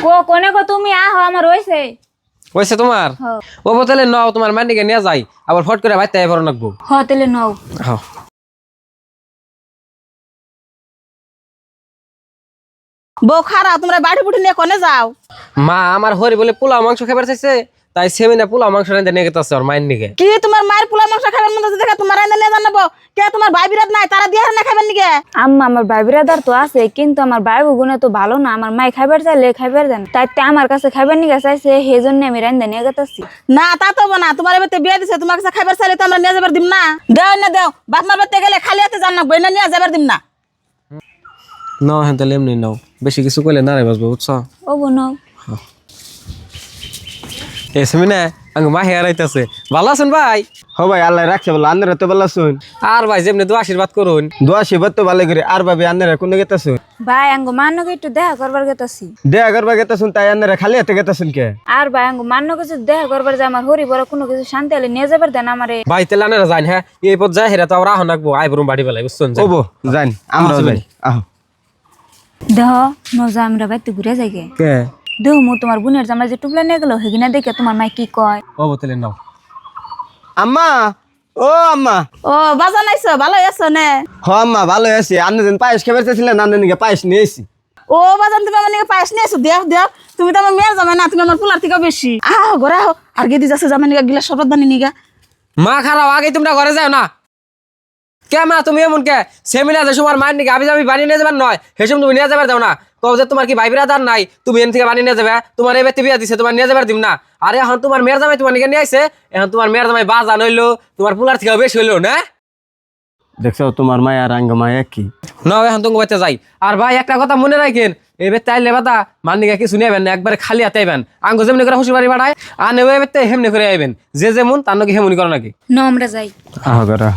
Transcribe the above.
ও কোনে গো তুমি আহ আমার হইছে হইছে তোমার ও বোতলে নাও তোমার মানিকে নিয়ে যাই আবার ফট করে বাইতে আইবার লাগবো হ তেলে নাও হ্যাঁ বউ খারাপ তোমরা বাড়ি বুটি নিয়ে কোনে যাও? মা আমার হরি বলে পোলাও মাংস খাবার চাইছে তাই সেমিনা পোলাও মাংস রাঁধে নিয়ে গেছে ওর মায়ের নিকে কি তোমার মায়ের পোলা মাংস খাবার মতো দেখে তোমার রান্না নিয়ে জানাবো কে তোমার ভাই বিরাট নাই তারা দিয়ে না খাবেন নিকে? আম্মা আমার ভাই বিরাদার তো আছে কিন্তু আমার ভাই গুণে তো ভালো না আমার মাই খাইবার চাইলে খাইবার দেন তাই আমার কাছে খাইবার নিয়ে চাইছে সেই জন্য আমি রান্ধা নিয়ে গেতেছি না তা তো না তোমার এবারে বিয়ে দিছে তোমার কাছে খাবার চাইলে তো আমরা নিয়ে যাবার দিম না। দেও না দেও বাপ মার বাড়িতে গেলে খালি হাতে জান না বইনা নিয়ে যাবার দিম না। নাও হ্যাঁ তাহলে এমনি নাও বেশি কিছু কইলে না রে বাসবো বুঝছো ও বোনো এ সেমিনা আঙ্গ মা হেয়ার আইতাছে ভালো আছেন ভাই হ ভাই আল্লাহ রাখছে বলো আন্নারা তো ভালো শুন আর ভাই যেমনি তো আশীর্বাদ করুন দোয়া সেবার তো ভালো করে আর ভাবি আন্নারা কোনে গেতাছুন ভাই আঙ্গ মান্নকে একটু দেখা করবার গেতাছি দেয়া করবা গেতাছুন তাই আন্নারা খালি হাতে গেতাছুন কে? আর ভাই আঙ্গ মান্য কিছু দেখা করবার যে আমার হরি বড় কোনো কিছু শান্তি হলে নিয়ে যাবার দেন আমারে ভাই তাহলে আনারা যাই হ্যাঁ এই পথ যায় হেরা তো আমরা আহ নাকবো আই বরুম বাড়ি বেলায় বুঝছেন ওবো জান আমরা যাই আহ দেহ নজা আমরা বাইতে ঘুরে যাই গে কে দেহ মু তোমার বোনের জামাই যে টুপলা নিয়ে গেল হেগিনা দেখে তোমার মাই কি কয় ও বোতলে নাও আম্মা ও আম্মা ও বাজান আইছো ভালো আছো নে? হ আম্মা ভালো আছি আন্না দিন পায়েস খাবার চাইছিলেন আন্না দিনকে পায়েস নিয়ে এসি ও বাজান তুমি আমার নিকে পায়েস নিয়ে এসো দেও দেও তুমি তো আমার মেয়ের জামাই না তুমি আমার পোলার থেকে বেশি আহ ঘরে আহ আর গেদি যাচ্ছে জামাই নিকা গিলা শরবত বানি নিগা মা খারাপ আগে তোমরা ঘরে যাও না কে মা তুমি এমন কে সেমিনা যে তোমার মায়ের নাকি আবি যাবি বানিয়ে নিয়ে যাবার নয় সেসব তুমি নিয়ে যাবার দাও না কও যে তোমার কি ভাই বিরাদার নাই তুমি এন থেকে বানিয়ে নিয়ে যাবে তোমার এই ব্যক্তি বিয়া দিছে তোমার নিয়ে যাবার দিম না আরে এখন তোমার মেয়ের জামাই তোমার নিকে নিয়ে আইছে এখন তোমার মেয়ের জামাই বাজা নইলো তোমার পুলার থেকে বেশি হইলো না দেখছো তোমার মায়া আর আঙ্গ মায়া কি না এখন তুমি বাচ্চা যাই আর ভাই একটা কথা মনে রাখেন এই বেতে আইলে বাদা মান্নিকা কিছু নিয়ে আইবেন না একবারে খালি হাতে আইবেন আঙ্গ যেমনি করে হুশি বাড়ি বাড়ায় আর নেবে বেতে হেমনি করে আইবেন যে যেমন তার নাকি হেমনি করো নাকি ন আমরা যাই আহ গরা